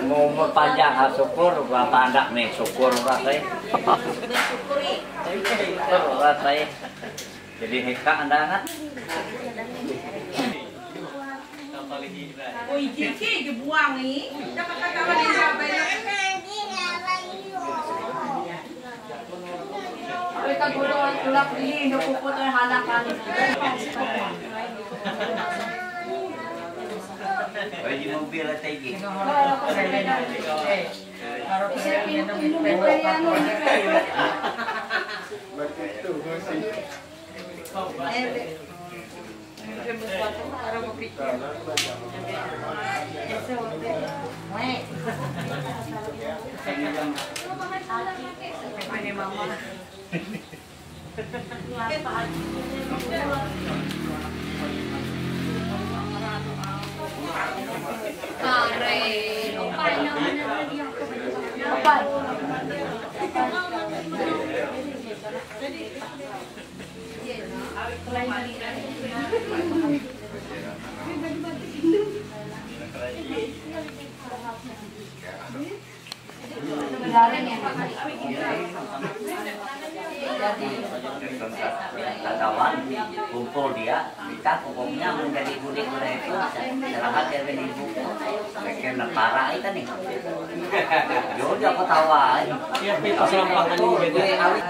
Ngomong panjang syukur, bapak anak nih syukur rasanya. Syukur rasanya. Jadi heka anda anak. Oh iki dibuang nih. Dapat kawan di mereka gulungan tulak ini, nukupot ay halakan. Pwede mo bila tayo. Kawan kumpul dia, kita pokoknya menjadi kuda itu serahkan dari ibu, bikin parah itu nih. Jadi aku tawa. Iya, pas lampahan ini jadi.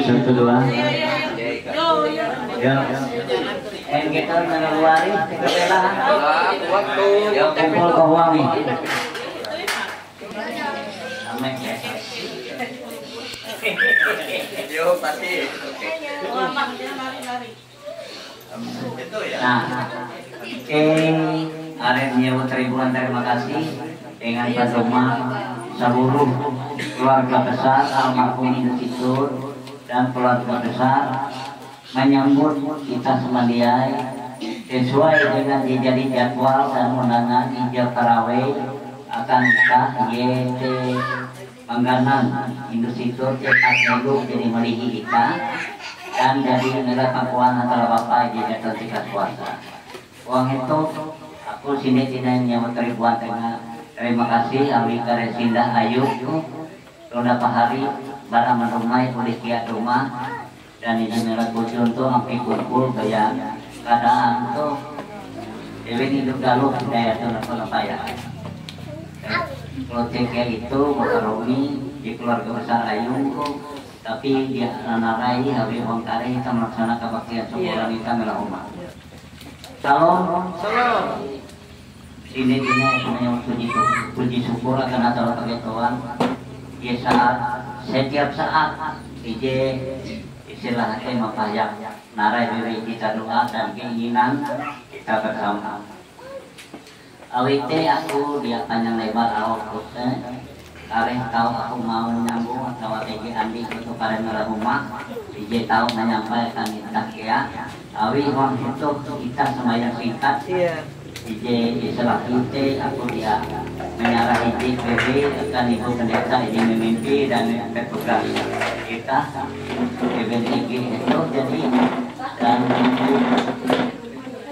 Satu dua. Ya. Kita meneluari kebelahan. Waktu Yang kumpul ke wangi. Amin ya. Yo pasti. Nah, Arif menyebut ribuan terima kasih dengan pedoman seluruh keluarga besar almarhum Institut dan keluarga besar menyambut kita semadiai sesuai dengan dijadi jadwal dan undangan hijau tarawih akan sah YT Mangganan Institut cetak dulu jadi melihi kita dan jadi negara pangkuan antara bapak jadi tingkat kuasa. Uang itu aku sini tidak menyambut ribuan terima kasih Awi Karesinda Ayu Roda Pahari barang menumai oleh kiat rumah dan ini merah kucing untuk sampai kumpul gaya keadaan tuh ini hidup galuh daya tuh apa ya kalau kayak itu makaroni di keluarga besar Ayu tapi dia nanarai habis orang kare kita melaksanakan kebaktian syukuran kita melah umat. Salam. Sini semuanya puji syukur akan atas Tuhan. Ya saat setiap saat istilahnya mempahayang narai diri kita doa dan keinginan kita bersama. Awite aku dia panjang lebar awak khususnya. Karena tahu aku mau nyambung atau TG Andi untuk para merah rumah, DJ tahu menyampaikan kita ya. Awi orang itu kita semuanya singkat. DJ Islah kita aku dia menyarahi PB akan ibu pendeta ini memimpi dan bertugas kita PBTG itu jadi dan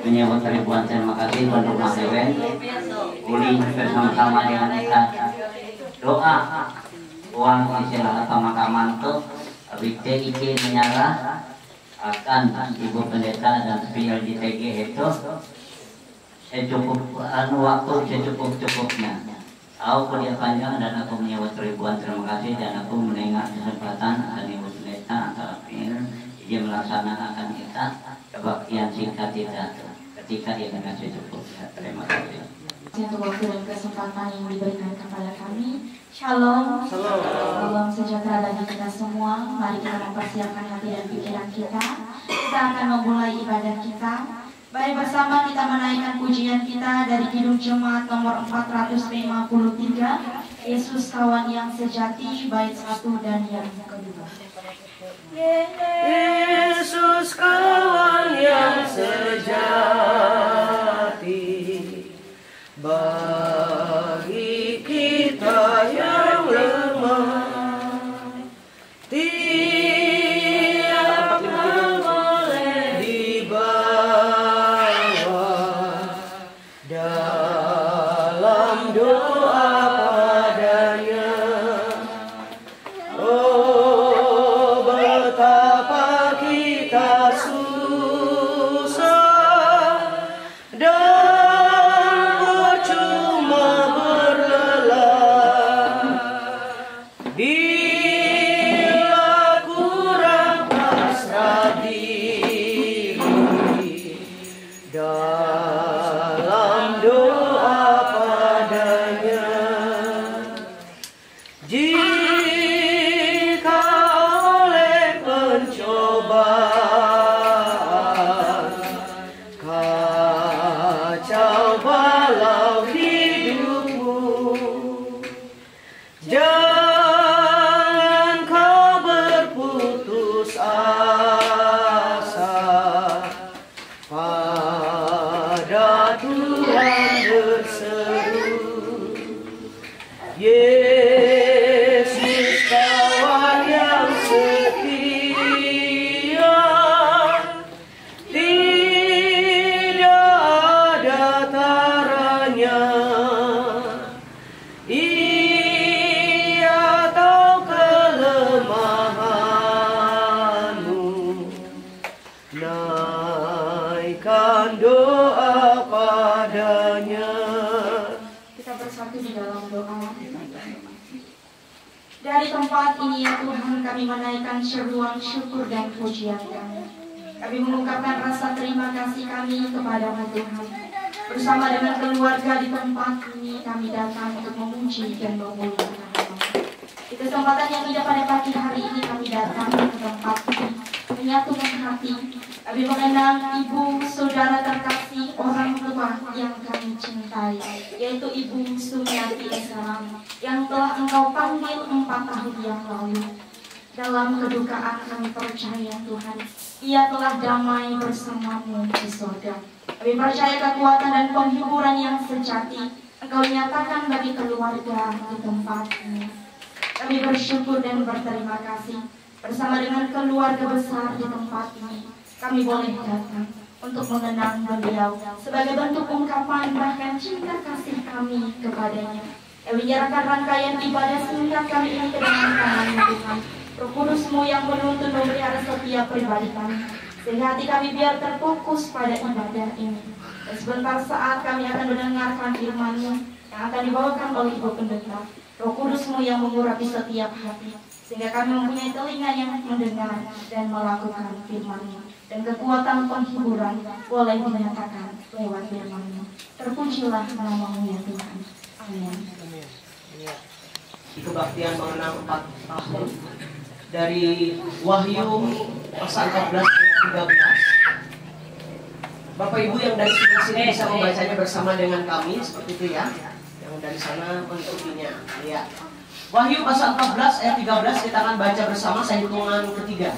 menyebut ribuan terima kasih untuk Mas Dewen Uli bersama-sama dengan kita doa uang istilah pemakaman itu abdi izin menyerah akan Ibu Pendeta dan PLJTG itu secukup waktu secukup-cukupnya. Aku kuliah panjang dan aku menyebut ribuan terima kasih dan aku mendengar kesempatan akan Ibu Pendeta atau dia melaksanakan kita kebaktian singkat kita ketika dia dengan secukup. Terima kasih. Untuk waktu dan kesempatan yang diberikan kepada kami. Shalom. Salam sejahtera bagi kita semua. Mari kita mempersiapkan hati dan pikiran kita. Kita akan memulai ibadah kita. Mari bersama kita menaikkan pujian kita dari Kidung Jemaat nomor 453, Yesus kawan yang sejati, bait 1 dan yang kedua. Yesus kawan yang sejati, bagi kita yang lemah, tiap hal boleh dibawa dalam doa padanya. Oh, betapa kita susah dan percuma berlelah bila kurang pasrah diri dalam doa padanya. Jika oleh pencobaan kacau balau hidupmu, jangan kau berputus asa, pada Tuhan berseru. Yesus kawan yang setia, tidak ada taranya. Ia tahu kelemahanmu, naikkan doa padanya. Kita bersatu di dalam doa. Dari tempat ini ya Tuhan, kami menaikkan seruan syukur dan pujian kami. Kami mengungkapkan rasa terima kasih kami kepada-Mu Tuhan. Bersama dengan keluarga di tempat ini kami datang untuk memuji dan memuliakan Nama. Di kesempatan yang indah pada pagi hari ini kami datang ke tempat ini menyatukan hati. Kami mengenang ibu saudara terkasih orang tua yang kami cintai, yaitu Ibu Sumiati Esram, yang telah Engkau panggil 4 tahun yang lalu. Dalam kedukaan kami percaya Tuhan, ia telah damai bersama-Mu di surga. Kami percaya kekuatan dan penghiburan yang sejati Engkau nyatakan bagi keluarga di tempat ini. Kami bersyukur dan berterima kasih bersama dengan keluarga besar di tempat ini. Kami boleh datang untuk mengenang beliau sebagai bentuk ungkapan bahkan cinta kasih kami kepadanya. Kami menyerahkan rangkaian ibadah singkat kami ini ke dalam tangan Tuhan. Roh Kudus-Mu yang menuntun memelihara setiap pribadi kami, sehingga hati kami biar terfokus pada ibadah ini. Dan sebentar saat kami akan mendengarkan firman-Mu yang akan dibawakan oleh Ibu Pendeta. Roh Kudus-Mu yang mengurapi setiap hati, sehingga kami mempunyai telinga yang mendengar dan melakukan firman-Mu. Dan kekuatan penghiburan boleh dinyatakan lewat firman-Mu. Terpujilah nama-Mu ya Tuhan. Amin. Kebaktian mengenang 4 tahun dari Wahyu pasal 14 ayat 13. Bapak Ibu yang dari sini bisa membacanya bersama dengan kami seperti itu ya. Yang dari sana mengikutinya. Ya. Wahyu pasal 14 ayat 13 kita akan baca bersama, saya hitungan ketiga.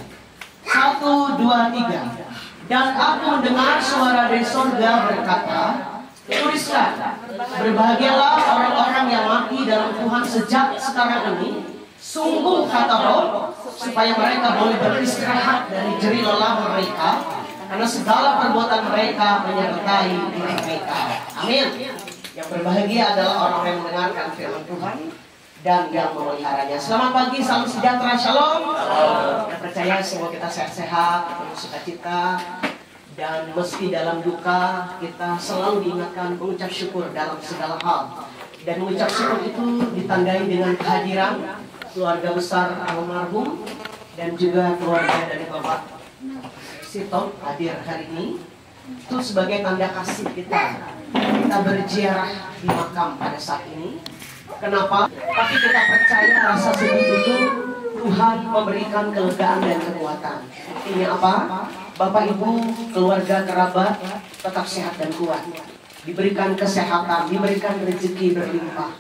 1, 2, 3. Dan aku mendengar suara dari surga berkata, tulislah, berbahagialah orang-orang yang mati dalam Tuhan sejak sekarang ini. Sungguh kata Roh, supaya mereka boleh beristirahat dari jerih lelah mereka, karena segala perbuatan mereka menyertai mereka. Amin. Yang berbahagia adalah orang yang mendengarkan firman Tuhan dan yang memeliharanya. Selamat pagi, salam sejahtera, shalom. Saya percaya semua kita sehat-sehat, penuh sukacita, dan meski dalam duka kita selalu diingatkan mengucap syukur dalam segala hal. Dan mengucap syukur itu ditandai dengan kehadiran keluarga besar almarhum dan juga keluarga dari Bapak Sito hadir hari ini. Itu sebagai tanda kasih kita berziarah di makam pada saat ini. Kenapa? Tapi kita percaya rasa sedih itu Tuhan memberikan kelegaan dan kekuatan. Ini apa? Bapak Ibu, keluarga kerabat tetap sehat dan kuat. Diberikan kesehatan, diberikan rezeki berlimpah,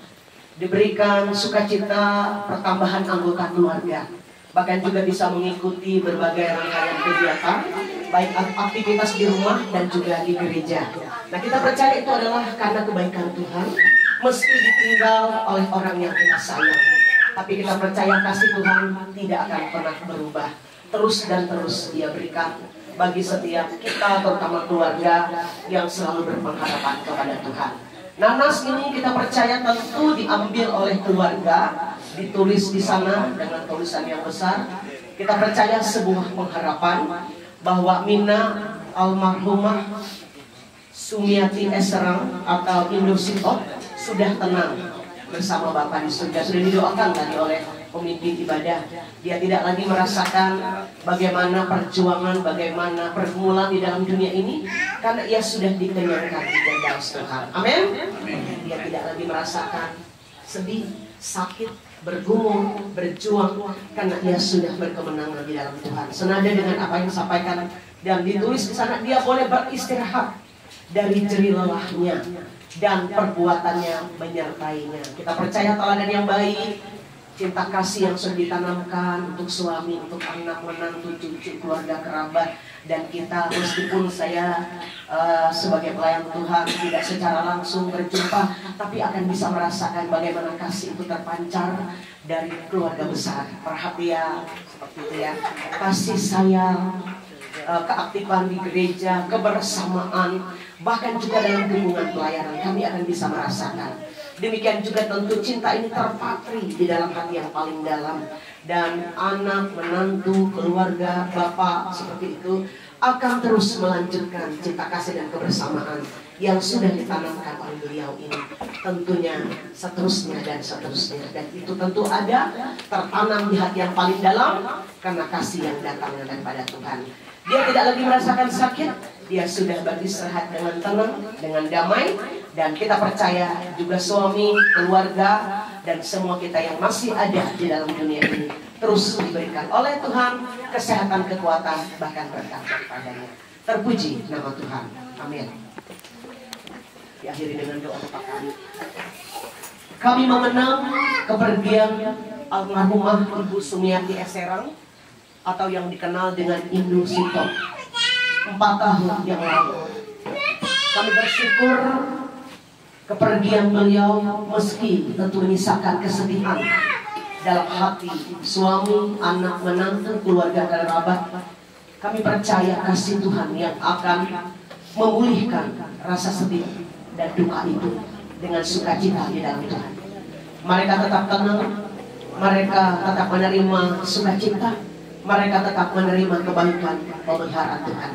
diberikan sukacita pertambahan anggota keluarga. Bahkan juga bisa mengikuti berbagai rangkaian kegiatan, baik aktivitas di rumah dan juga di gereja. Nah, kita percaya itu adalah karena kebaikan Tuhan, meski ditinggal oleh orang yang kita sayang. Tapi kita percaya kasih Tuhan tidak akan pernah berubah. Terus dan terus Dia berikan bagi setiap kita, terutama keluarga yang selalu berpengharapan kepada Tuhan. Nanas ini kita percaya tentu diambil oleh keluarga, ditulis di sana dengan tulisan yang besar. Kita percaya sebuah pengharapan bahwa Mina almarhumah Sumiati Eserang atau Indosito sudah tenang bersama Bapa di surga. Sudah didoakan tadi oleh pemimpin ibadah. Dia tidak lagi merasakan bagaimana perjuangan, bagaimana pergumulan di dalam dunia ini, karena ia sudah dikenyangkan di firdaus Tuhan. Amin. Dia tidak lagi merasakan sedih, sakit, bergumul, berjuang, karena ia sudah berkemenangan di dalam Tuhan. Senada dengan apa yang disampaikan dan ditulis di sana, dia boleh beristirahat dari jerih lelahnya dan perbuatannya menyertainya. Kita percaya teladan yang baik, cinta kasih yang sudah ditanamkan untuk suami, untuk anak, menantu, cucu, keluarga, kerabat. Dan kita, meskipun saya sebagai pelayan Tuhan tidak secara langsung berjumpa, tapi akan bisa merasakan bagaimana kasih itu terpancar dari keluarga besar. Perhatian, seperti itu ya, kasih sayang, keaktifan di gereja, kebersamaan, bahkan juga dalam lingkungan pelayanan kami akan bisa merasakan. Demikian juga tentu cinta ini terpatri di dalam hati yang paling dalam. Dan anak, menantu, keluarga, bapak seperti itu akan terus melanjutkan cinta kasih dan kebersamaan yang sudah ditanamkan oleh beliau ini. Tentunya seterusnya dan seterusnya. Dan itu tentu ada tertanam di hati yang paling dalam karena kasih yang datang daripada Tuhan. Dia tidak lagi merasakan sakit, dia sudah beristirahat dengan tenang, dengan damai. Dan kita percaya juga suami, keluarga, dan semua kita yang masih ada di dalam dunia ini terus diberikan oleh Tuhan kesehatan, kekuatan, bahkan berkat daripadanya. Terpuji nama Tuhan. Amin. Diakhiri dengan doa Bapak kami. Kami mengenang kepergian almarhumah Ibu Sumiati Eserang atau yang dikenal dengan Indosito 4 tahun yang lalu. Kami bersyukur kepergian beliau meski tentu menyisakan kesedihan dalam hati suami, anak, menantu, keluarga, kerabat. Kami percaya kasih Tuhan yang akan memulihkan rasa sedih dan duka itu dengan sukacita di dalam Tuhan. Mereka tetap tenang, mereka tetap menerima sukacita, mereka tetap menerima kebaikan pemeliharaan Tuhan.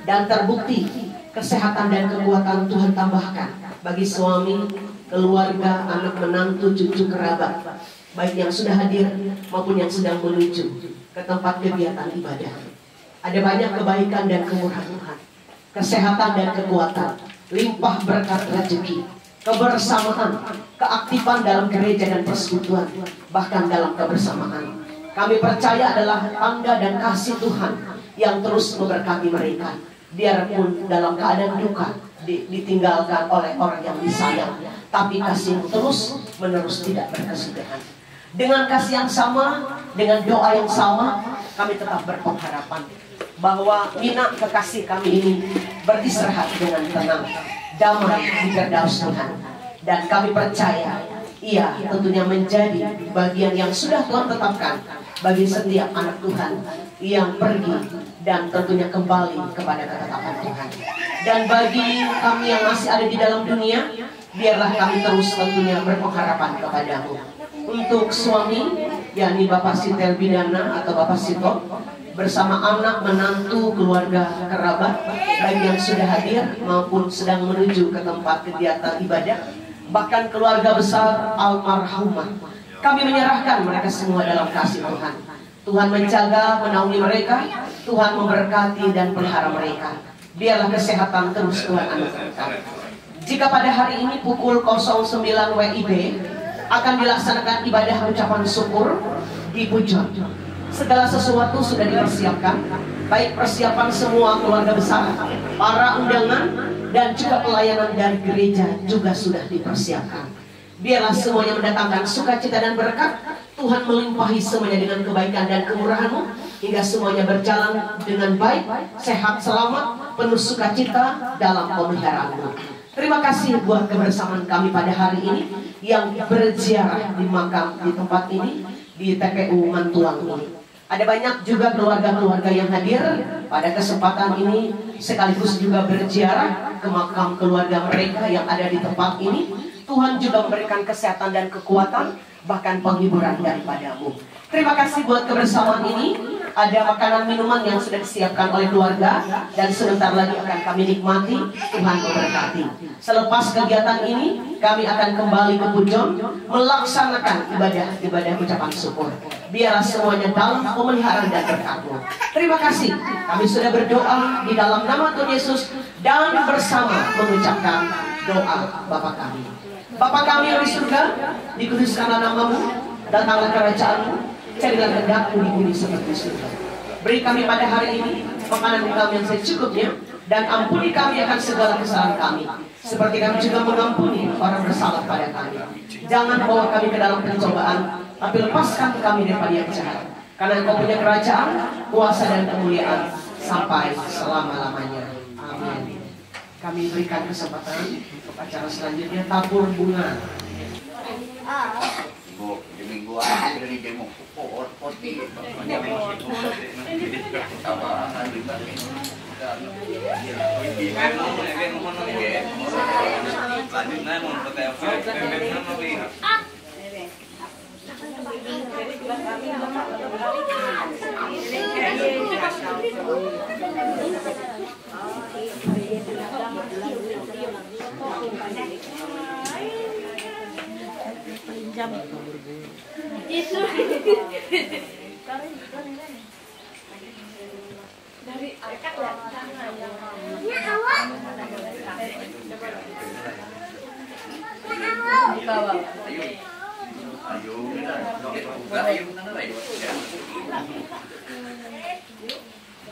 Dan terbukti kesehatan dan kekuatan Tuhan tambahkan bagi suami, keluarga, anak, menantu, cucu, kerabat, baik yang sudah hadir maupun yang sedang menuju ke tempat kegiatan ibadah. Ada banyak kebaikan dan kemurahan Tuhan, kesehatan dan kekuatan, limpah berkat rezeki, kebersamaan, keaktifan dalam gereja dan persekutuan, bahkan dalam kebersamaan. Kami percaya adalah tanda dan kasih Tuhan yang terus memberkati mereka, biarpun dalam keadaan duka, ditinggalkan oleh orang yang disayang, tapi kasih terus menerus tidak berkesudahan. Dengan kasih yang sama, dengan doa yang sama, kami tetap berpengharapan bahwa Mina kekasih kami ini beristirahat dengan tenang, damai di firdaus Tuhan. Dan kami percaya ia tentunya menjadi bagian yang sudah Tuhan tetapkan bagi setiap anak Tuhan yang pergi dan tentunya kembali kepada ketetapan Tuhan. Dan bagi kami yang masih ada di dalam dunia, biarlah kami terus tentunya berpengharapan kepadamu untuk suami, yakni Bapak Sitel Bidana atau Bapak Sito, bersama anak, menantu, keluarga, kerabat, baik yang sudah hadir maupun sedang menuju ke tempat kegiatan ibadah, bahkan keluarga besar almarhumah. Kami menyerahkan mereka semua dalam kasih Tuhan. Tuhan menjaga, menaungi mereka, Tuhan memberkati dan pelihara mereka. Biarlah kesehatan terus Tuhan anugerahkan. Jika pada hari ini pukul 09 WIB akan dilaksanakan ibadah ucapan syukur di Pujon. Segala sesuatu sudah dipersiapkan, baik persiapan semua keluarga besar, para undangan, dan juga pelayanan dari gereja juga sudah dipersiapkan. Biarlah semuanya mendatangkan sukacita dan berkat. Tuhan melimpahi semuanya dengan kebaikan dan kemurahan-Mu, hingga semuanya berjalan dengan baik, sehat, selamat, penuh sukacita dalam pemeliharaan-Mu. Terima kasih buat kebersamaan kami pada hari ini yang berziarah di makam di tempat ini, di TPU Mantuang ini. Ada banyak juga keluarga-keluarga yang hadir pada kesempatan ini, sekaligus juga berziarah ke makam keluarga mereka yang ada di tempat ini. Tuhan juga memberikan kesehatan dan kekuatan, bahkan penghiburan daripada-Mu. Terima kasih buat kebersamaan ini. Ada makanan minuman yang sudah disiapkan oleh keluarga, dan sebentar lagi akan kami nikmati. Tuhan memberkati. Selepas kegiatan ini, kami akan kembali ke Pujon melaksanakan ibadah ucapan syukur. Biarlah semuanya dalam pemeliharaan dan berkat-Mu. Terima kasih. Kami sudah berdoa di dalam nama Tuhan Yesus dan bersama mengucapkan doa Bapa kami. Bapa kami yang di surga, dikuduskanlah nama-Mu, datanglah kerajaan-Mu, carilah kehendak-Mu di bumi seperti surga. Beri kami pada hari ini makanan kami yang secukupnya, dan ampuni kami akan segala kesalahan kami, seperti kami juga mengampuni orang bersalah pada kami. Jangan bawa kami ke dalam pencobaan, tapi lepaskan kami daripada yang jahat. Karena Engkau punya kerajaan, kuasa dan kemuliaan sampai selama-lamanya. Amin. Kami berikan kesempatan untuk acara selanjutnya, tabur bunga. Di minggu akhir dari demo poti itu dari akak dan sana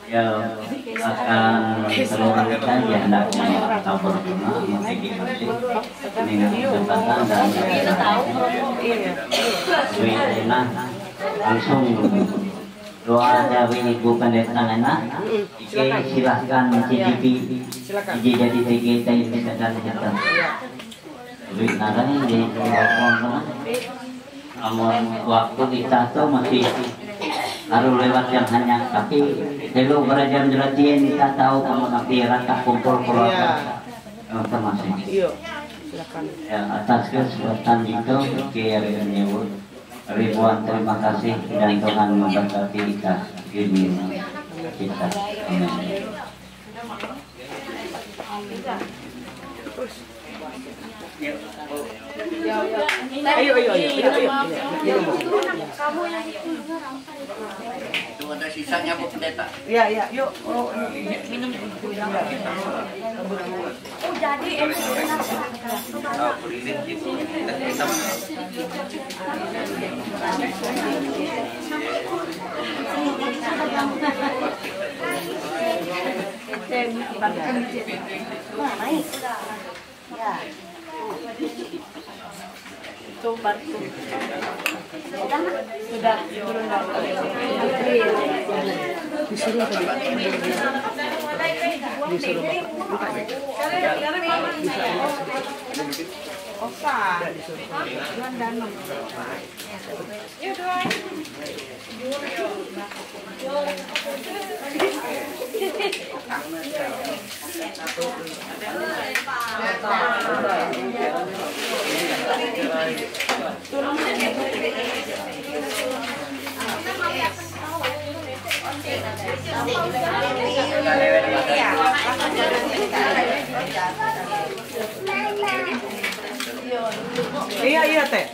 yang akan terurutkan di hendaknya tabur bunga masih di masjid dengan kesempatan dan Wina langsung doa dari Ibu Pendeta Nana. Silahkan mencicipi jadi TGT ini dan kita Wina ini di telepon namun waktu kita tuh masih harus lewat yang hanya, tapi dulu berjam jelatian kita tahu kamu nanti rata kumpul keluarga termasuk. Ya, atas kesempatan itu kiai menyebut ribuan terima kasih dan Tuhan memberkati kita ini kita. Amin. Ayo. kamu yang itu itu ada sisanya Bu Pendeta. Ya, yuk. minum oh jadi Beririn gitu. Kita sudah turun dari Iya teh.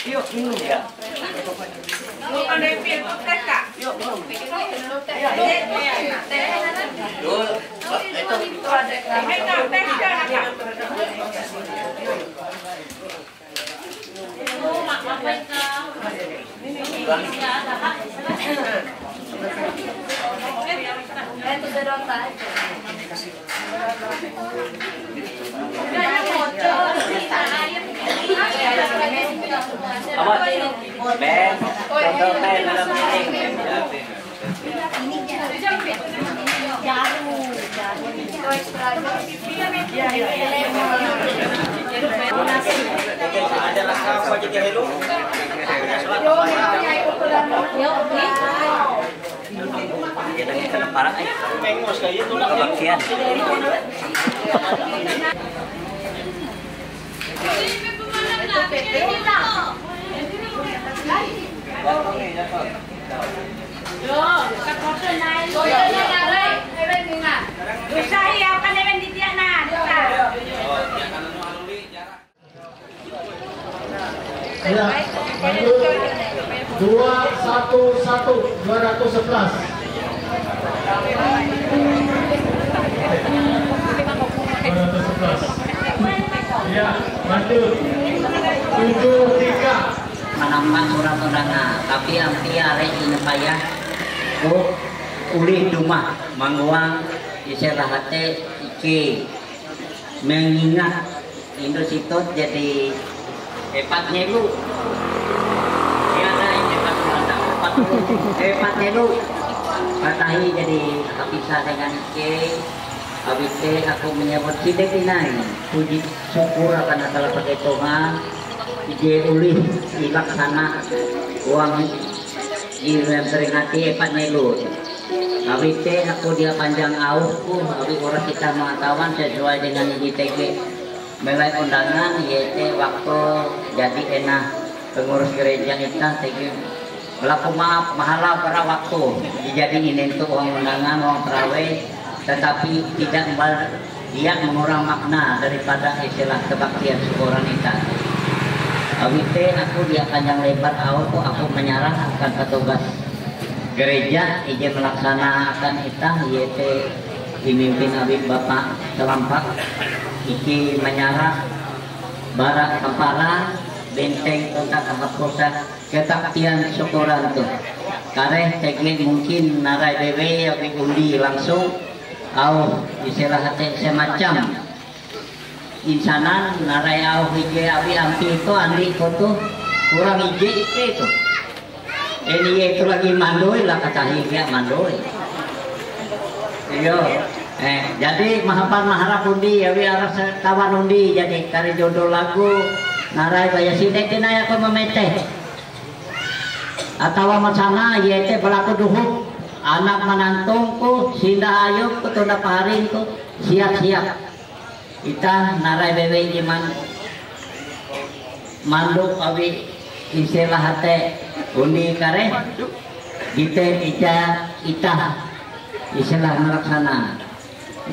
Yuk minum ya. Yuk minum. Ben, contoh teh dalam ini. Adalah apa jadi hello? Kita parah ay. Mengos kayo tulak Kebaktian. Ya, lanjut 211 211. Ya, lanjut 73. Manampan surat undangan tapi ampi arek ini payah ulih dumah mangguang istilahate iki mengingat Indositot jadi hepatnya lu ya ada ini hepatnya lu katahi jadi bisa dengan iki habis aku menyebut sidik inai puji syukur akan segala perhitungan ide ulih dilaksana uang yang teringati epatnya lu habis aku dia panjang auku habis orang kita mengetahuan sesuai dengan ITG mulai undangan yaitu waktu jadi enak pengurus gereja kita tegi berlaku maaf mahala pada waktu dijadiin itu uang undangan uang terawih tetapi tidak dia mengurang makna daripada istilah kebaktian seorang kita. Awite aku dia panjang lebar aku menyerah akan petugas gereja izin melaksanakan itah yaitu dipimpin Habib Bapak Selampak iki menyerah barak kepala benteng untuk kehapusan ketaktian syukuran tuh kareh tegi mungkin narai dewe yang diundi langsung au istilah semacam insanan narai au hije abi ampi itu andi itu kurang hije itu ini itu lagi mandoi lah kata hija mandoi iyo jadi mahapan maharap undi ya aras kawan undi jadi kari jodoh lagu narai baya sinek dina aku memeteh atau macana yaitu berlaku duhuk anak menantungku sinda ayub ketunda paharinku siap-siap kita narai bewe iman manduk awi istilah hate undi kare kita ita istilah melaksana.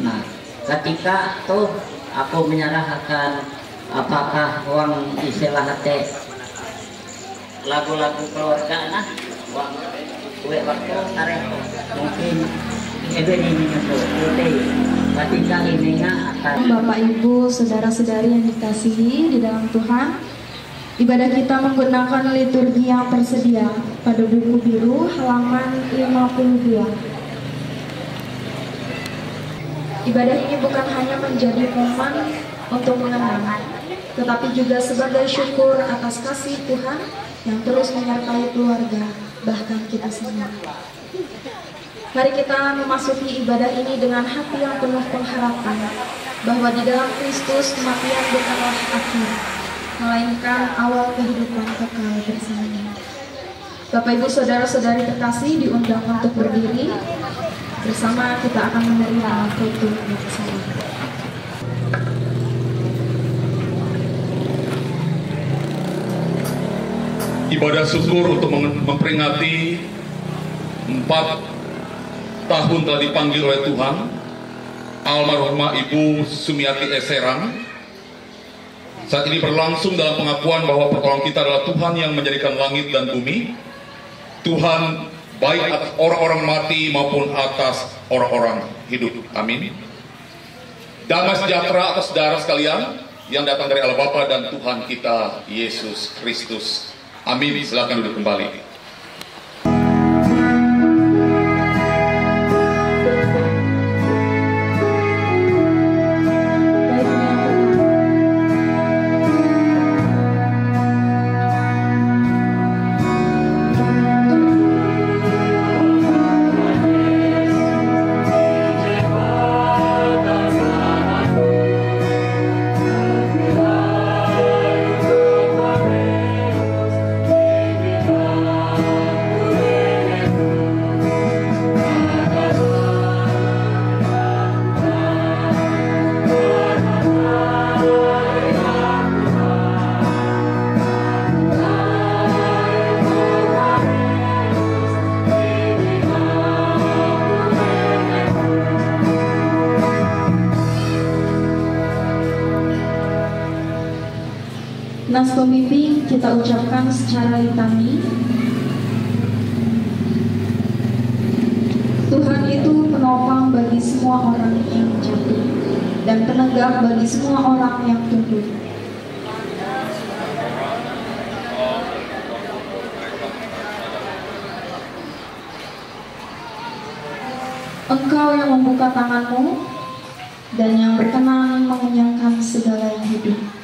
Nah ketika tuh aku menyerahkan apakah uang istilah hate lagu-lagu keluarga nah uang kue waktu kare mungkin ini ketika ininya akan Bapak Ibu, saudara-saudari yang dikasihi di dalam Tuhan, ibadah kita menggunakan liturgi yang tersedia pada buku biru halaman 52. Ibadah ini bukan hanya menjadi momen untuk mengenang, tetapi juga sebagai syukur atas kasih Tuhan yang terus menyertai keluarga, bahkan kita semua. Mari kita memasuki ibadah ini dengan hati yang penuh pengharapan bahwa di dalam Kristus kematian bukanlah akhir, melainkan awal kehidupan kekal bersamanya. Bapak Ibu Saudara-saudari terkasih diundang untuk berdiri. Bersama kita akan menerima foto bersama. Ibadah syukur untuk memperingati 4 tahun telah dipanggil oleh Tuhan almarhumah Ibu Sumiati S. Serang. Saat ini berlangsung dalam pengakuan bahwa pertolongan kita adalah Tuhan yang menjadikan langit dan bumi. Tuhan baik atas orang-orang mati maupun atas orang-orang hidup. Amin. Damai sejahtera atas saudara sekalian yang datang dari Allah Bapa dan Tuhan kita Yesus Kristus. Amin. Silakan duduk kembali. Nas pembimbing kita ucapkan secara litani. Tuhan itu penopang bagi semua orang yang jatuh dan penegak bagi semua orang yang tunduk. Engkau yang membuka tanganmu dan yang berkenan mengenyangkan segala yang hidup.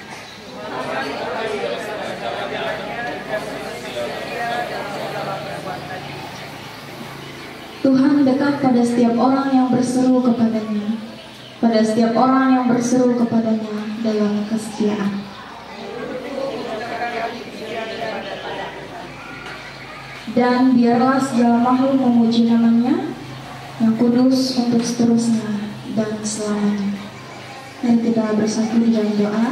Tuhan dekat pada setiap orang yang berseru kepadanya, pada setiap orang yang berseru kepadanya dalam kesetiaan. Dan biarlah segala makhluk memuji namanya yang kudus untuk seterusnya dan selamanya. Mari kita bersatu di dalam doa.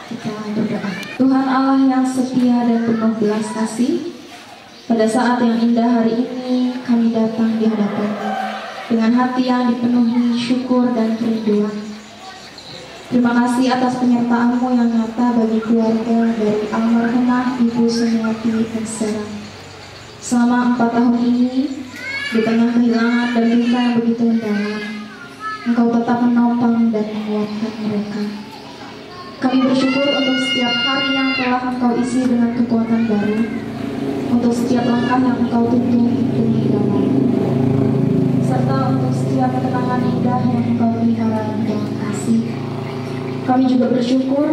Kita berdoa. Tuhan Allah yang setia dan penuh belas kasih, pada saat yang indah hari ini kami datang di hadapan-Mu dengan hati yang dipenuhi syukur dan kerinduan. Terima kasih atas penyertaan-Mu yang nyata bagi keluarga dari almarhumah Ibu Sumiati S. Serang. Selama 4 tahun ini, di tengah kehilangan dan duka yang begitu mendalam, Engkau tetap menopang dan menguatkan mereka. Kami bersyukur untuk setiap hari yang telah Engkau isi dengan kekuatan baru, untuk setiap langkah yang Engkau tuntun demi damai, serta untuk setiap kenangan indah yang Engkau pelihara dalam kasih. Kami juga bersyukur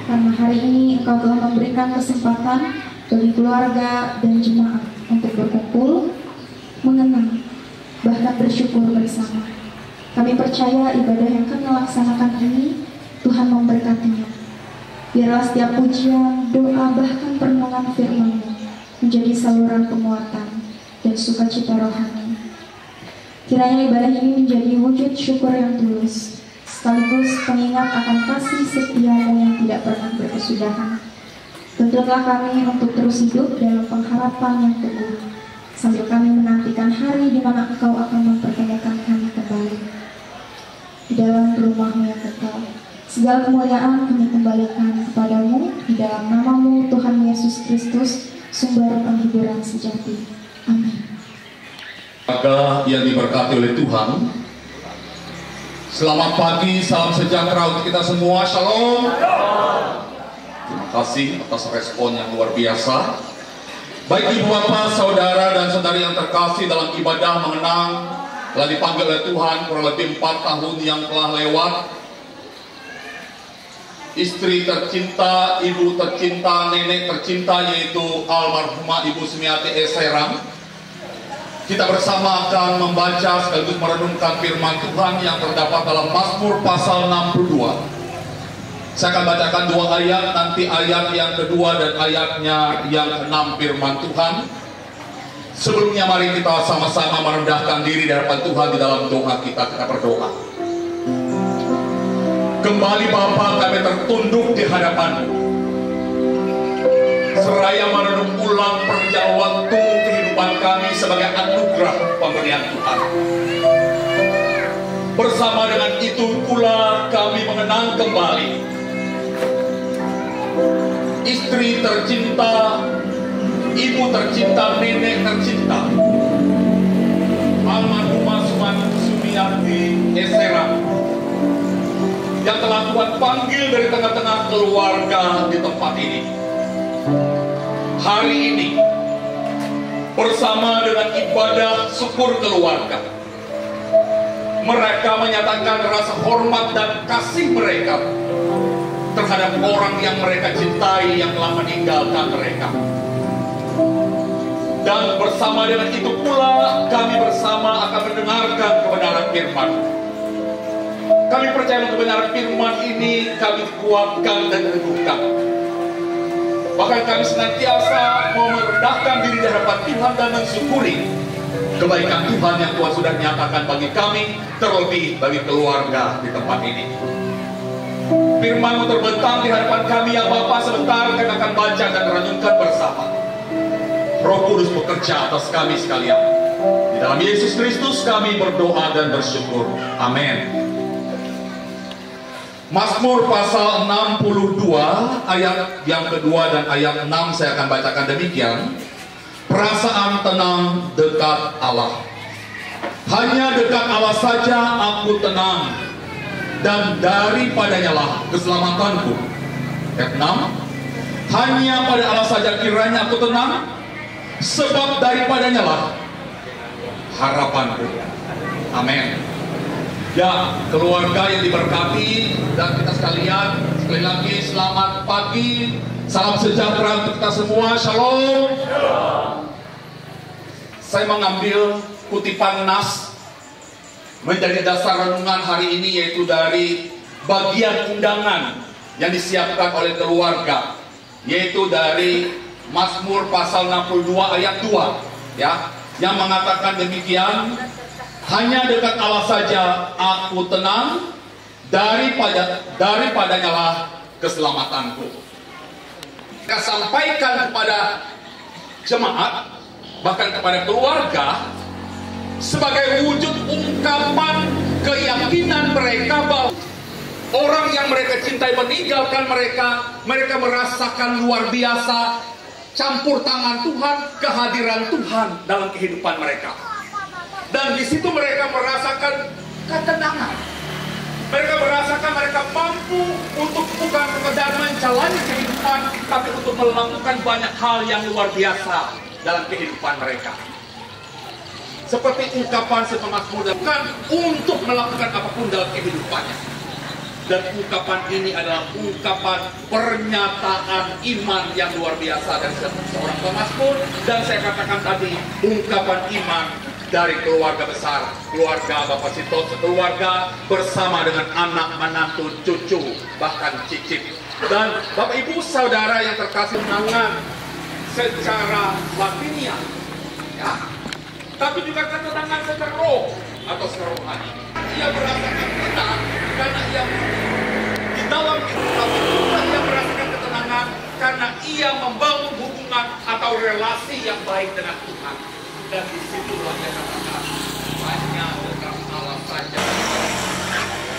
karena hari ini Engkau telah memberikan kesempatan bagi keluarga dan jemaat untuk berkumpul, mengenang, bahkan bersyukur bersama. Kami percaya ibadah yang kami laksanakan ini Tuhan memberkatinya. Biarlah setiap pujian, doa, bahkan perenungan firman-Mu menjadi saluran penguatan dan sukacita rohani. Kiranya ibadah ini menjadi wujud syukur yang tulus, sekaligus pengingat akan kasih setia-Mu yang tidak pernah berkesudahan. Tuntunlah kami untuk terus hidup dalam pengharapan yang teguh, sambil kami menantikan hari di mana Engkau akan mempertemukan kami kembali di dalam rumah-Mu yang kekal. Segala kemuliaan kami kembalikan kepada-Mu di dalam nama-Mu Tuhan Yesus Kristus, sumber penghiburan sejati. Amin. Keluarga yang diberkati oleh Tuhan, selamat pagi, salam sejahtera untuk kita semua. Shalom. Terima kasih atas respon yang luar biasa. Baik ibu bapak, saudara dan saudari yang terkasih dalam ibadah mengenang telah dipanggil oleh Tuhan kurang lebih 4 tahun yang telah lewat. Istri tercinta, ibu tercinta, nenek tercinta yaitu almarhumah Ibu Sumiati S. Serang kita bersama akan membaca sekaligus merenungkan firman Tuhan yang terdapat dalam Mazmur pasal 62. Saya akan bacakan 2 ayat, nanti ayat yang kedua dan ayatnya yang ke-6 firman Tuhan. Sebelumnya mari kita sama-sama merendahkan diri di hadapan Tuhan di dalam doa kita berdoa. Kembali Bapa, kami tertunduk di hadapan-Mu, seraya merenung ulang perjalanan waktu kehidupan kami sebagai anugerah pemberian Tuhan. Bersama dengan itu pula kami mengenang kembali istri tercinta, ibu tercinta, nenek tercinta, almarhumah Sumiati Eserang, yang telah Tuhan panggil dari tengah-tengah keluarga di tempat ini. Hari ini bersama dengan ibadah syukur keluarga, mereka menyatakan rasa hormat dan kasih mereka terhadap orang yang mereka cintai yang telah meninggalkan mereka. Dan bersama dengan itu pula kami bersama akan mendengarkan kebenaran firman. Kami percaya kebenaran firman ini kami kuatkan dan teguhkan. Bahkan kami senantiasa mau merendahkan diri di hadapan Tuhan dan mensyukuri kebaikan Tuhan yang Tuhan sudah nyatakan bagi kami, terlebih bagi keluarga di tempat ini. Firman-Mu terbentang di hadapan kami ya Bapa, sebentar kami akan baca dan renungkan bersama. Roh Kudus bekerja atas kami sekalian. Di dalam Yesus Kristus kami berdoa dan bersyukur. Amin. Mazmur pasal 62 ayat yang kedua dan ayat 6 saya akan bacakan demikian. Perasaan tenang dekat Allah. Hanya dekat Allah saja aku tenang, dan daripadanya lah keselamatanku. Ayat 6. Hanya pada Allah saja kiranya aku tenang, sebab daripadanya lah harapanku. Amin. Ya, keluarga yang diberkati dan kita sekalian, sekali lagi selamat pagi, salam sejahtera untuk kita semua. Shalom. Saya mengambil kutipan nas menjadi dasar renungan hari ini, yaitu dari bagian undangan yang disiapkan oleh keluarga, yaitu dari Mazmur pasal 62 ayat 2 ya, yang mengatakan demikian. Hanya dekat Allah saja aku tenang, daripadanya lah keselamatanku. Kita sampaikan kepada jemaat, bahkan kepada keluarga, sebagai wujud ungkapan keyakinan mereka bahwa orang yang mereka cintai meninggalkan mereka, mereka merasakan luar biasa campur tangan Tuhan, kehadiran Tuhan dalam kehidupan mereka. Dan di situ mereka merasakan ketenangan. Mereka merasakan mereka mampu untuk bukan sekedar menjalani kehidupan, tapi untuk melakukan banyak hal yang luar biasa dalam kehidupan mereka. Seperti ungkapan si pemazmur, bukan untuk melakukan apapun dalam kehidupannya. Dan ungkapan ini adalah ungkapan pernyataan iman yang luar biasa dari seorang pemazmur. Dan saya katakan tadi, ungkapan iman dari keluarga besar, keluarga Bapak Sitot, keluarga bersama dengan anak, menantu, cucu, bahkan cicit. Dan Bapak Ibu Saudara yang terkasih, menangan secara latinia, ya, tapi juga ketenangan secara roh atau secara rohani. Ia merasakan tenang karena ia di dalam kehidupan Tuhan, ia merasakan ketenangan karena ia membangun hubungan atau relasi yang baik dengan Tuhan. Dan disitulah dia katakan, hanya dekat Allah saja.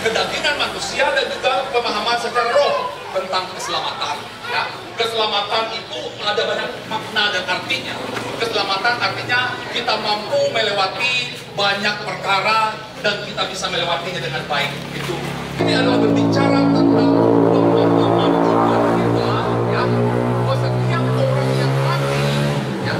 Kedagingan manusia dan juga pemahaman secara roh tentang keselamatan. Ya, keselamatan itu ada banyak makna dan artinya. Keselamatan artinya kita mampu melewati banyak perkara dan kita bisa melewatinya dengan baik. Itu ini adalah berbicara tentang pemahaman iman kita, ya. Bahwa setiap orang yang mati, ya,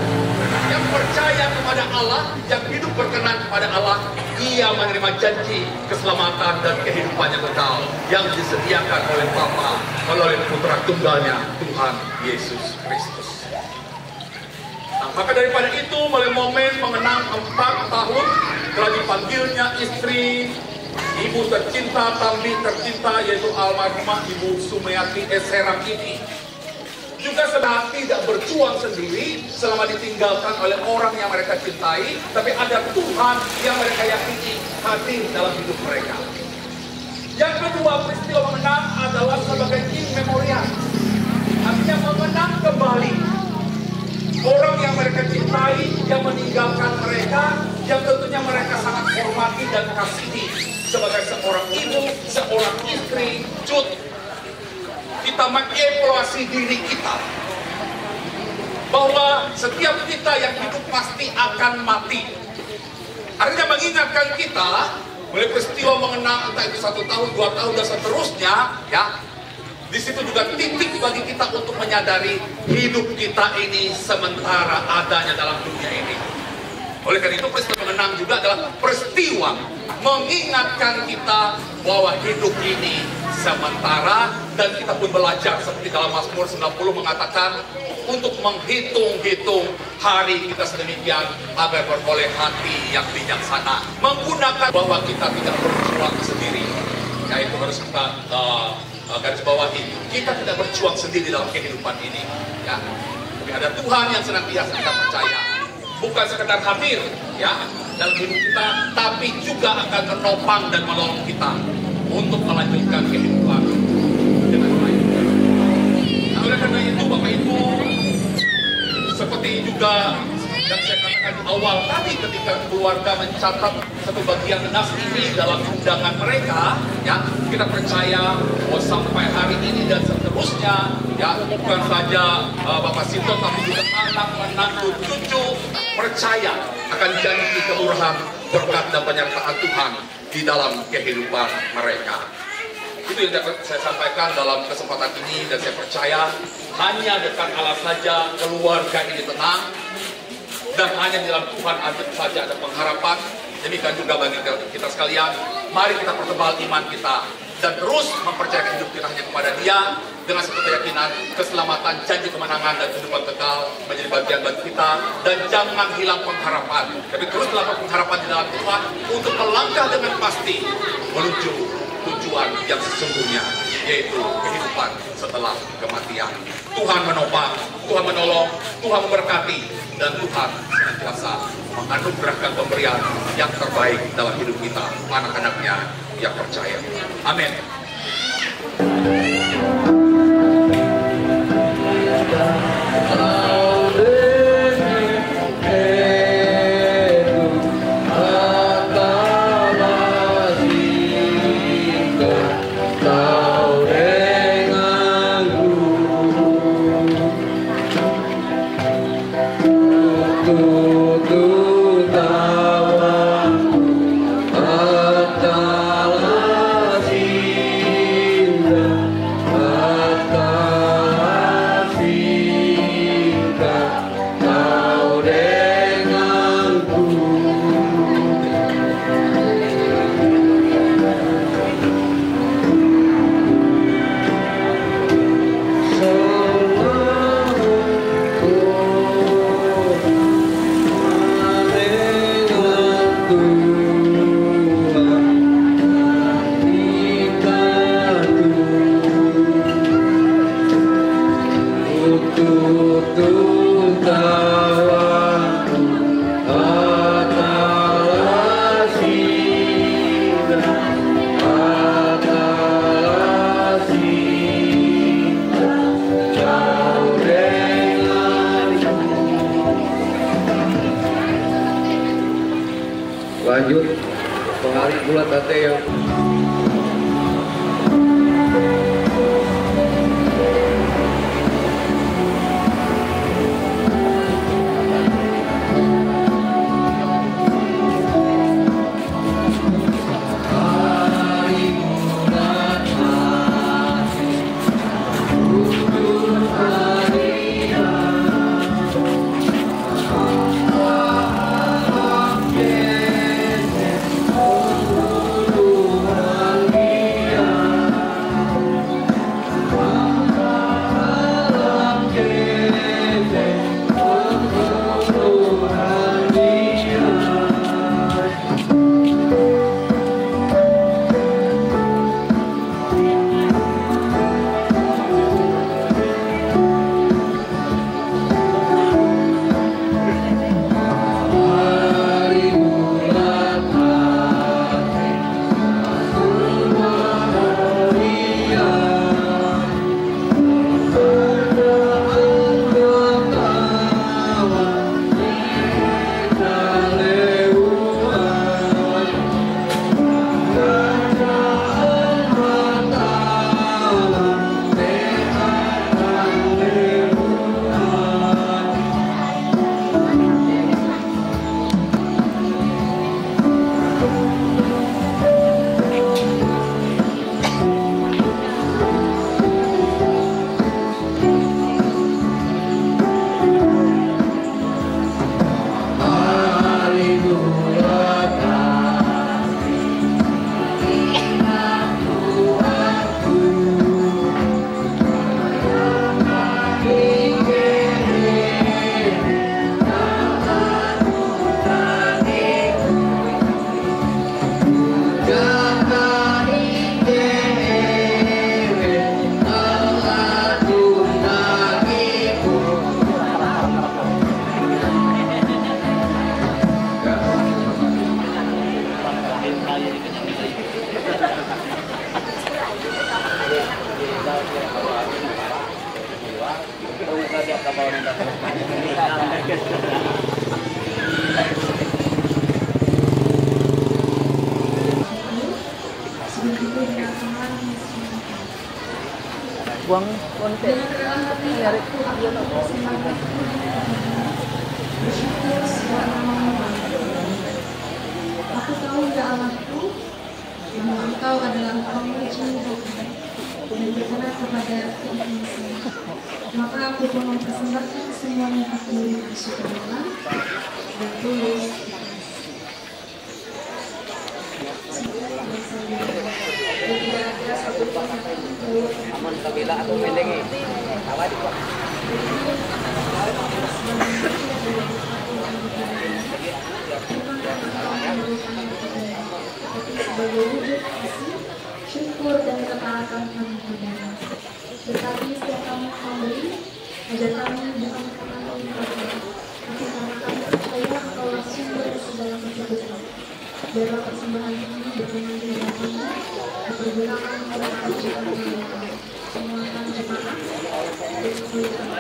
yang percaya kepada Allah, yang hidup berkenan kepada Allah, ia menerima janji keselamatan dan kehidupan yang kekal yang disediakan oleh Bapa melalui Putra Tunggalnya, Tuhan Yesus Kristus. Nah, maka daripada itu, melalui momen mengenang 4 tahun telah dipanggilnya istri ibu tercinta, tambi tercinta, yaitu almarhumah Ibu Sumiati Eserang ini. Juga sedang tidak berjuang sendiri selama ditinggalkan oleh orang yang mereka cintai, tapi ada Tuhan yang mereka yakini hadir dalam hidup mereka. Yang kedua, peristiwa mengenang adalah sebagai in memoriam, artinya mengenang kembali orang yang mereka cintai, yang meninggalkan mereka, yang tentunya mereka sangat hormati dan kasihi sebagai seorang ibu, seorang istri. Kita mengevaluasi diri kita bahwa setiap kita yang hidup pasti akan mati. Artinya mengingatkan kita oleh peristiwa mengenang entah itu 1 tahun, 2 tahun dan seterusnya, ya. Di situ juga titik bagi kita untuk menyadari hidup kita ini sementara adanya dalam dunia ini. Oleh karena itu peristiwa mengenang juga adalah peristiwa mengingatkan kita bahwa hidup ini sementara, dan kita pun belajar seperti dalam Mazmur 90 mengatakan untuk menghitung-hitung hari kita sedemikian agar beroleh hati yang bijaksana, menggunakan bahwa kita tidak berjuang sendiri. Yaitu harus kita garis bawahi, kita tidak berjuang sendiri dalam kehidupan ini, ya. Tapi ada Tuhan yang senantiasa kita percaya, bukan sekedar hadir, ya, dalam hidup kita, tapi juga akan menopang dan menolong kita untuk melanjutkan kehidupan dengan baik. Nah, oleh karena itu, Bapak Ibu, seperti juga yang saya katakan di awal tadi, ketika keluarga mencatat satu bagian nas ini dalam undangan mereka, ya, kita percaya bahwa sampai hari ini dan seterusnya, ya, bukan saja Bapak Sinto, tapi juga anak, menantu, cucu percaya akan janji kelurahan, berkat dan penyertaan Tuhan di dalam kehidupan mereka. Itu yang dapat saya sampaikan dalam kesempatan ini, dan saya percaya hanya dekat Allah saja keluarga ini tenang, dan hanya di dalam Tuhan saja ada pengharapan. Demikian juga bagi kita sekalian, mari kita pertebal iman kita dan terus mempercayakan hidup kita hanya kepada Dia dengan satu keyakinan keselamatan, janji kemenangan dan kehidupan kekal menjadi bagian bagi kita, dan jangan hilang pengharapan, tapi terus melakukan pengharapan di dalam Tuhan untuk melangkah dengan pasti menuju tujuan yang sesungguhnya, yaitu kehidupan setelah kematian. Tuhan menopang, Tuhan menolong, Tuhan memberkati, dan Tuhan senantiasa menganugerahkan pemberian yang terbaik dalam hidup kita, anak-anaknya yang percaya. Amin. Lanjut pengali bulat ate yang Tuhan buang konten. Dengan rendah hati aku akan mempersembahkan bersyukur segala nama. Aku tahu ya Allahku, bahwa Engkau adalah penguji dan berkenan kepada keikhlasan. Maka aku pun mempersembahkan semua yang aku berikan syukur Allah dan tulis dan tidak ada satu pun yang Aman kabila atau mendengi. Awal di buang. sebagai wujud kasih, syukur dan ketaatan kami kepada. Tetapi setiap kami memberi, agar kami bukan karena kami berbuat, tapi karena kami percaya Engkau sumber segala kehidupan. Biarlah persembahan ini berkenan di hadapan-Mu, dipergunakan oleh kebajikan Tuhan, menguatkan jemaat, dan kemuliaan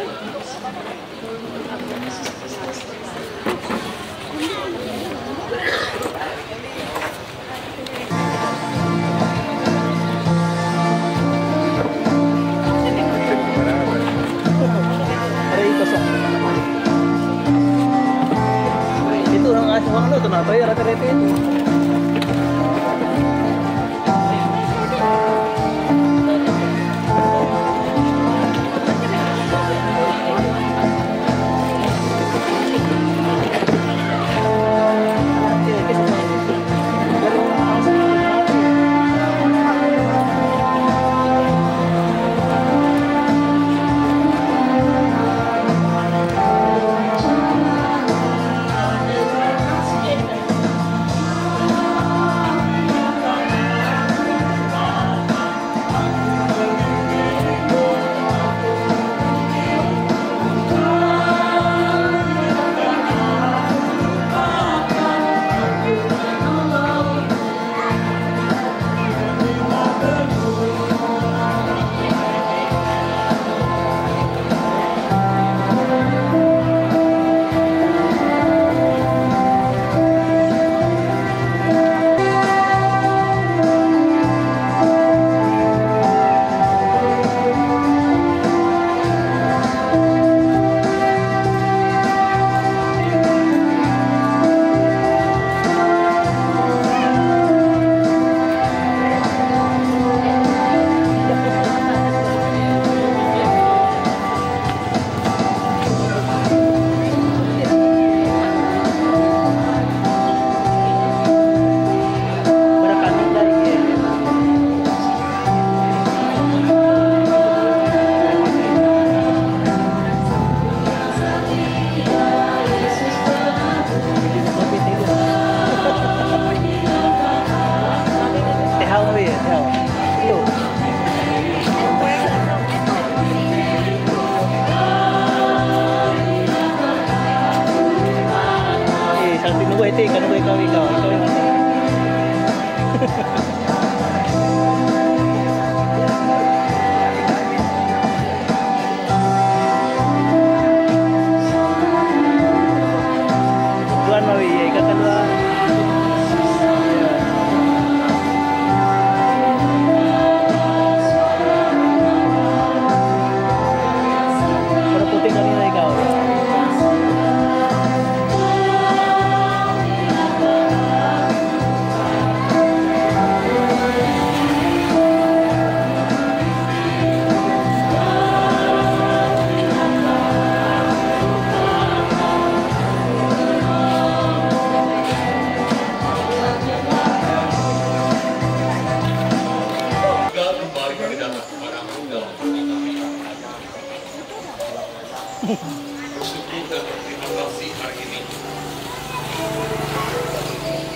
itu orang ngasih uang lo kenapa ya rata-rata itu? bersyukur dan berterima kasih hari ini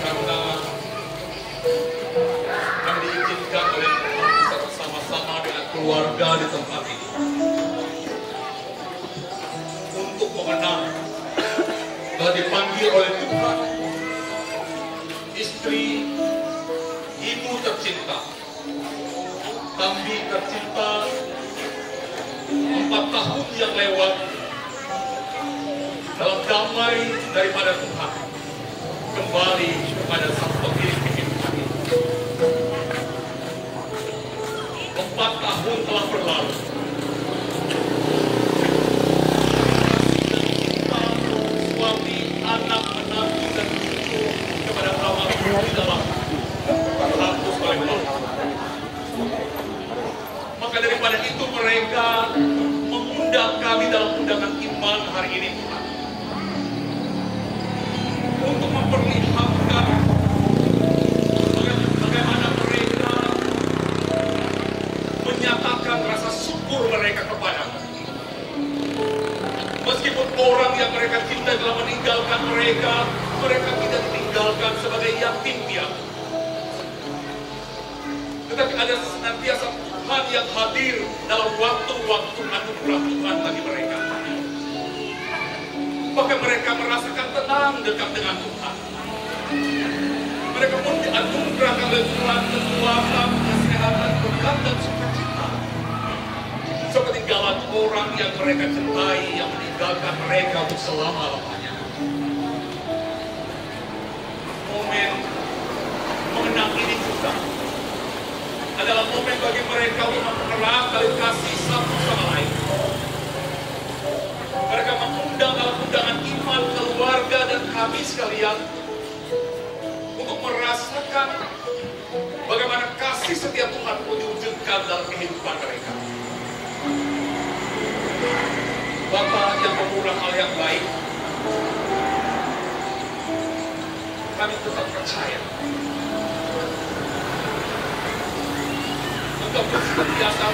karena kami diizinkan oleh Tuhan bisa bersama-sama dengan keluarga di tempat ini untuk mengenang telah dipanggil oleh Tuhan istri ibu tercinta, kami tercinta 4 tahun yang lewat dalam damai daripada Tuhan kembali kepada sang pemilik kehidupan ini. 4 tahun telah berlalu yatim piatu. Tetapi ada senantiasa Tuhan yang hadir dalam waktu-waktu anugerah Tuhan bagi mereka. Maka mereka merasakan tenang dekat dengan Tuhan. Mereka pun dianugerahkan oleh Tuhan kekuatan, kesehatan, berkat dan sukacita. Seperti galan orang yang mereka cintai, yang meninggalkan mereka untuk selama-lamanya. Momen mengenang ini juga adalah momen bagi mereka untuk mempererat tali kasih satu sama lain. Mereka mengundang dalam undangan iman, keluarga, dan kami sekalian untuk merasakan bagaimana kasih setia Tuhan diwujudkan dalam kehidupan mereka. Bapa yang memurah hal yang baik, kami tetap percaya untuk senantiasa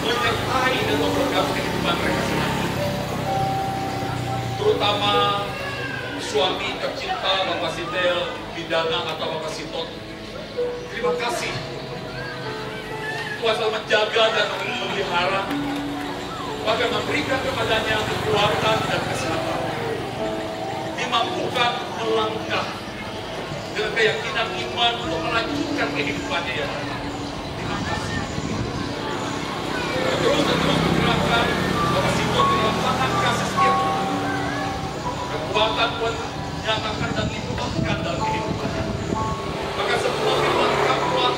menyertai dan memberkati kehidupan mereka sendiri. Terutama suami tercinta Bapak Sidel, Bidana atau Bapak Sitot. Terima kasih Tuhan selalu menjaga dan memelihara, bahkan memberikan kepadanya kekuatan dan kesehatan, dimampukan melangkah dengan keyakinan iman untuk melanjutkan kehidupannya yang lain. Terima kasih. Terus menggerakkan Bapak Sitot dalam tangan kasih setia Tuhan. Kekuatan Tuhan nyatakan dan limpahkan dalam kehidupannya. Maka semakin lengkaplah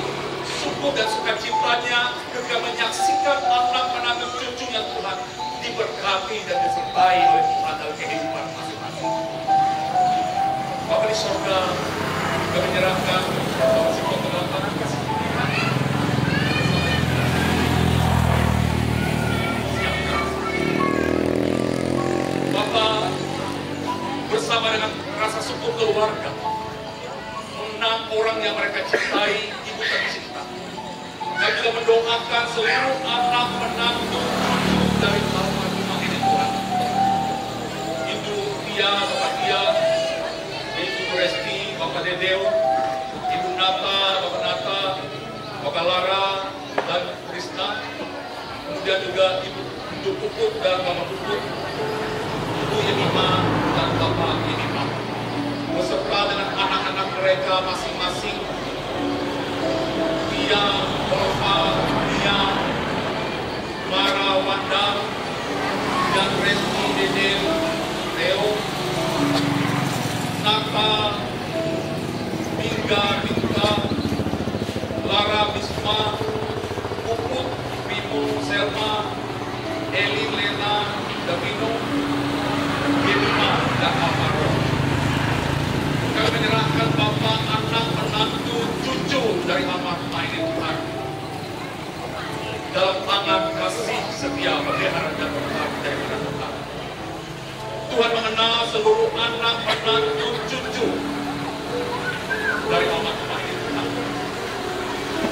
syukur dan sukacitanya ketika menyaksikan anak-anak cucunya Tuhan diberkati dan disertai oleh Tuhan dalam kehidupan masing-masing. Bapa di sorga, kami menyerahkan Bapak Sitot dalam tangan kasih Tuhan. Bapak bersama dengan rasa syukur keluarga mengenang orang yang mereka cintai, ibu tercinta. Kami juga mendoakan seluruh anak menantu cucu dari almarhumah ini Tuhan. Ibu Tia, Bapak Tia, Ibu Resti, Bapak Dedeo, Ibu Nata, Bapak Nata, Bapak Lara, dan Krishna. Kemudian juga Ibu Puput dan Bapak Puput, Ibu Yenima dan Bapak Yenima, beserta dengan anak-anak mereka masing-masing. Tia, Bapak, Tia, Mara, Wanda, dan Resti, Dede, Theo, Nata, Mingga, Minta, Lara, Bisma, Puput, Bimo, Selma, Eli, Lena, Davino, Yenima, dan Alvaro. Kami menyerahkan Bapak, anak, menantu, cucu dari almarhumah ini Tuhan dalam tangan kasih setia, pemeliharaan dan berkat dari Tuhan. Tuhan mengenal seluruh anak, menantu, cucu dari almarhumah ini Tuhan.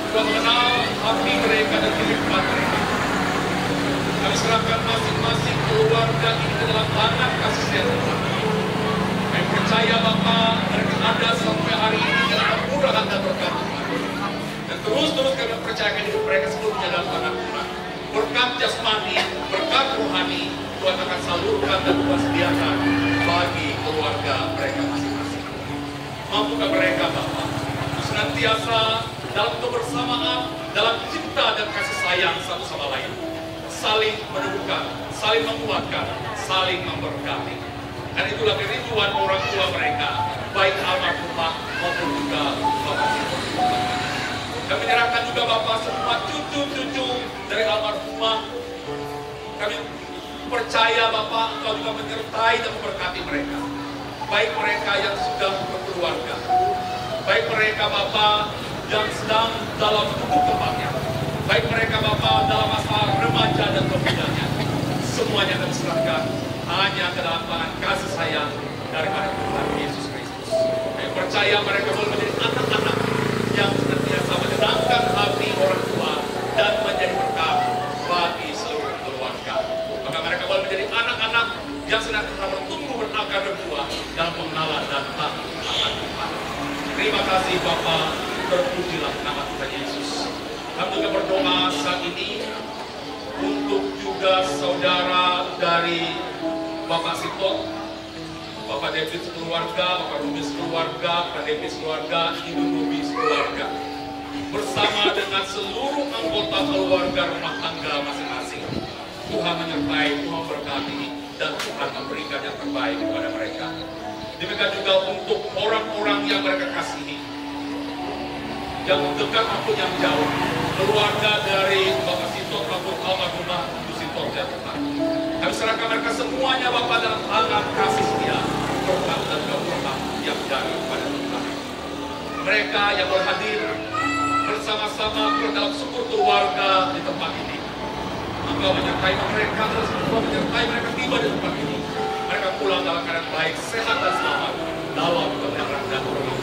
Tuhan mengenal hati mereka dan kehidupan mereka. Kami serahkan masing-masing keluarga ini ke dalam tangan kasih setia Tuhan. Kami percaya Bapak, mereka ada sampai hari ini dalam kemurahan dan berkat Tuhan. Dan terus-terus kami percayakan hidup mereka sebelumnya dalam tangan Tuhan. Berkat jasmani, berkat rohani, Tuhan akan salurkan dan Tuhan sediakan bagi keluarga mereka masing-masing. Mampukah mereka Bapak senantiasa dalam kebersamaan, dalam cinta dan kasih sayang satu sama lain, saling meneguhkan, saling menguatkan, saling memberkati. Dan itulah kerinduan orang tua mereka, baik almarhumah maupun juga Bapak Sitot. Kami menyerahkan juga Bapak semua cucu-cucu dari almarhumah. Kami percaya Bapak Engkau juga menyertai dan memberkati mereka, baik mereka yang sudah berkeluarga, baik mereka Bapak yang sedang dalam tubuh kembangnya, baik mereka Bapak dalam masa remaja dan pemudanya. Semuanya kami serahkan hanya ke dalam tangan kasih sayang daripada Tuhan Yesus Kristus. Kami percaya mereka boleh menjadi anak-anak yang senantiasa menyenangkan hati orang tua dan menjadi berkat bagi seluruh keluarga. Maka mereka boleh menjadi anak-anak yang senantiasa bertumbuh berakar berbuah dalam pengenalan dan taat akan Tuhan. Terima kasih Bapak, terpujilah nama Tuhan Yesus. Kami juga berdoa saat ini untuk juga saudara dari Bapak Sitot, Bapak David keluarga, Bapak Rumis keluarga, Pak David keluarga, Ibu Rumis keluarga, bersama dengan seluruh anggota keluarga rumah tangga masing-masing. Tuhan menyertai, Tuhan berkati, dan Tuhan memberikan yang terbaik kepada mereka. Demikian juga untuk orang-orang yang mereka kasihi, yang dekat maupun yang jauh, keluarga dari Bapak Sitot maupun almarhumah Ibu Sitot dan Tuhan. Kami serahkan mereka semuanya Bapak dalam tangan kasih setia, berkat dan keberkahan yang dari kepada Tuhan. Mereka yang berhadir bersama-sama dalam syukur keluarga di tempat ini, Engkau menyertai mereka, Engkau menyertai mereka tiba di tempat ini. Mereka pulang dalam keadaan baik, sehat dan selamat dalam kebenaran dan kebenaran.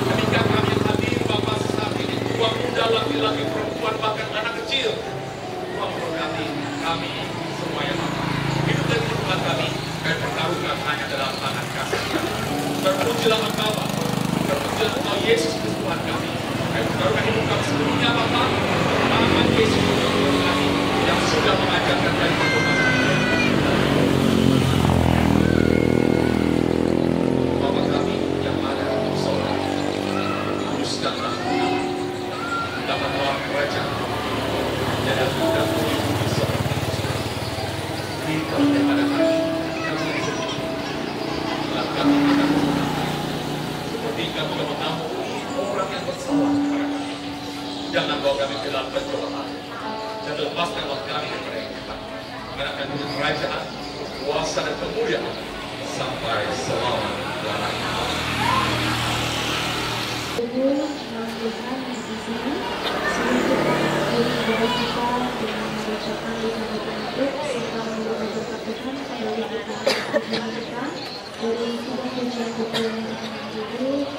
Demikian kami yang hadir Bapak saat ini, tua muda, laki-laki, perempuan, bahkan anak kecil. Tuhan memberkati kami semua yang Bapak. Hidup dan kehidupan kami pertaruhkan hanya dalam tangan kasih-Nya. Terpujilah Engkau Bapa, terpujilah Engkau Yesus Kristus Tuhan kami. Kami pertaruhkan hidup kami sepenuhnya Bapak, tangan Yesus Kristus kami yang sudah mengajarkan dari pertolongan. Bapa kami yang ada di sorga, kuduskanlah nama, dapatlah kerajaan, dan datang budi seperti itu. Berikan kepada kami yang sedikit, dan kami akan seperti kami telah mengampuni orang yang bersalah kepada kami. Jangan bawa kami ke dalam pencobaan, dan lepaskanlah kami kepada yang jahat. Karena akan menjadi kerajaan, kuasa dan kemuliaan sampai selama-lamanya. Tuhan yang di sini, semoga kita dengan mengucapkan doa untuk serta mendoa berkat Tuhan kembali kepada kita dari segala pujian Tuhan yang hidup.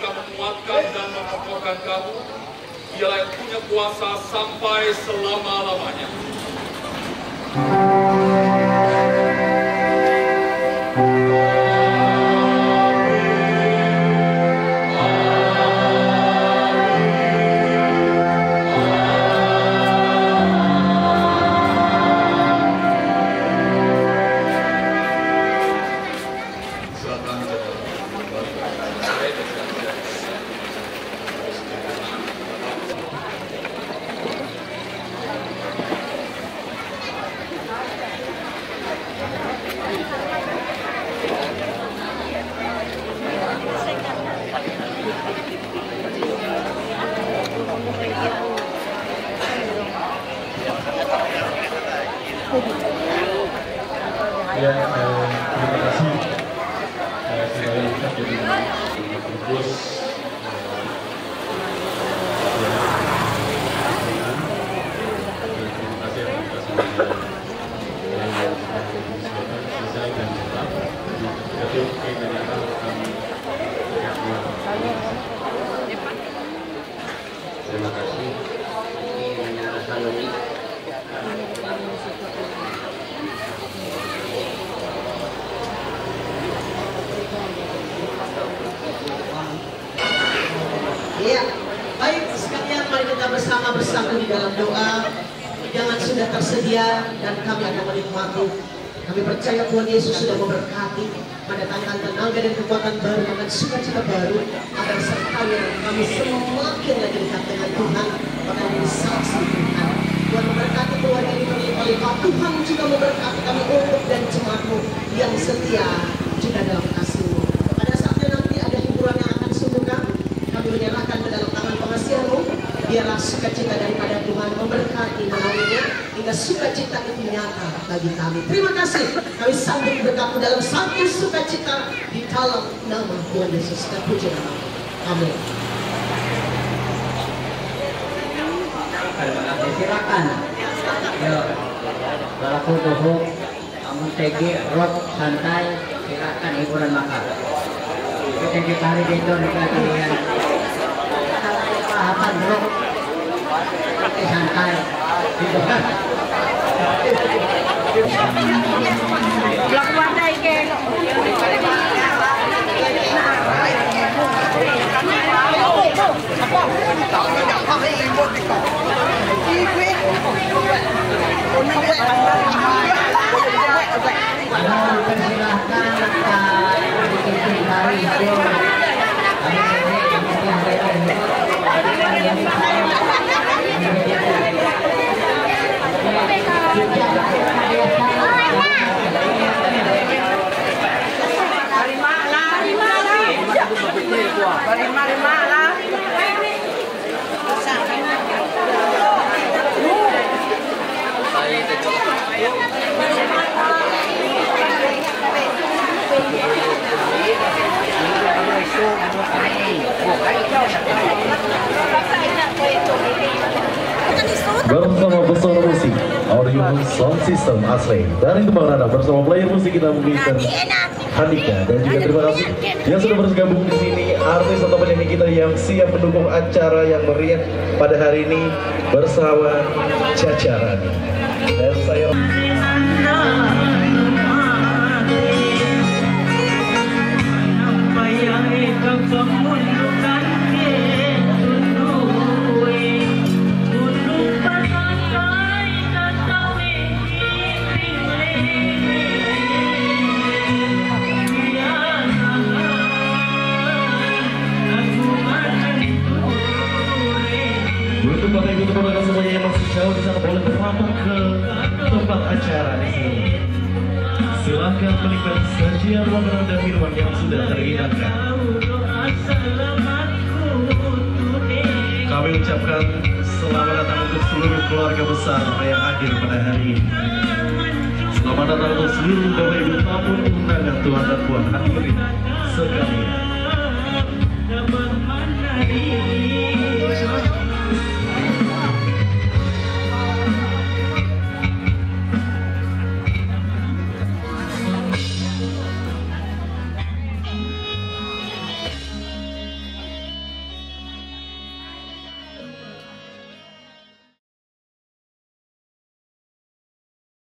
suka menguatkan dan mengokohkan kamu. Dialah yang punya kuasa sampai selama-lamanya. Ya, terima kasih. Saya ucap jadi terus. Terima kasih atas selesai dan cepat. Jadi kebanyakan kami terima kasih. Iya, baik sekalian, mari kita bersama-sama di dalam doa. Jangan sudah tersedia dan kami akan menikmati. Kami percaya Tuhan Yesus sudah memberkati, mendatangkan tenaga dan kekuatan baru, dan sukacita baru, agar serta kami semakin lagi dekat dengan Tuhan, bahkan menjadi saksi Tuhan. Tuhan memberkati keluarga ini berlimpah-limpah. Tuhan juga memberkati kami untuk dan jemaat-Mu yang setia juga dalam kasih-Mu. Pada saatnya nanti ada hiburan yang akan sungguhkan, kami menyerahkan ke dalam tangan pengasihan-Mu. Biarlah sukacita daripada Tuhan memberkati menaunginya hingga sukacita itu nyata bagi kami. Terima kasih. Kami sambut berkat dalam satu sukacita di dalam nama Tuhan Yesus. Dan puji nama. Amin. Terima kasih. Silakan. Yuk. Pelaku tubuh, kamu tegi, rock, santai. Silakan hiburan makan. Kita ditarik itu juga kalian. Pahaman rock. Santai. Blok wadai ke. Bersama pesona musik Audio Sound System asli dari Kembang Rana, bersama player musik kita mengirimkan Handika, dan juga terima kasih yang sudah bergabung di sini, artis atau penyanyi kita yang siap mendukung acara yang meriah pada hari ini bersama jajaran. Dan saya untuk Bapak Ibu teman-teman semuanya yang masih jauh di sana boleh berlampung ke tempat acara di sini. Silahkan menikmati sajian makanan dan minuman yang sudah terhidangkan. Kami ucapkan selamat datang untuk seluruh keluarga besar yang hadir pada hari ini. Selamat datang untuk seluruh Bapak Ibu tamu undangan Tuhan dan Puan hadirin sekalian.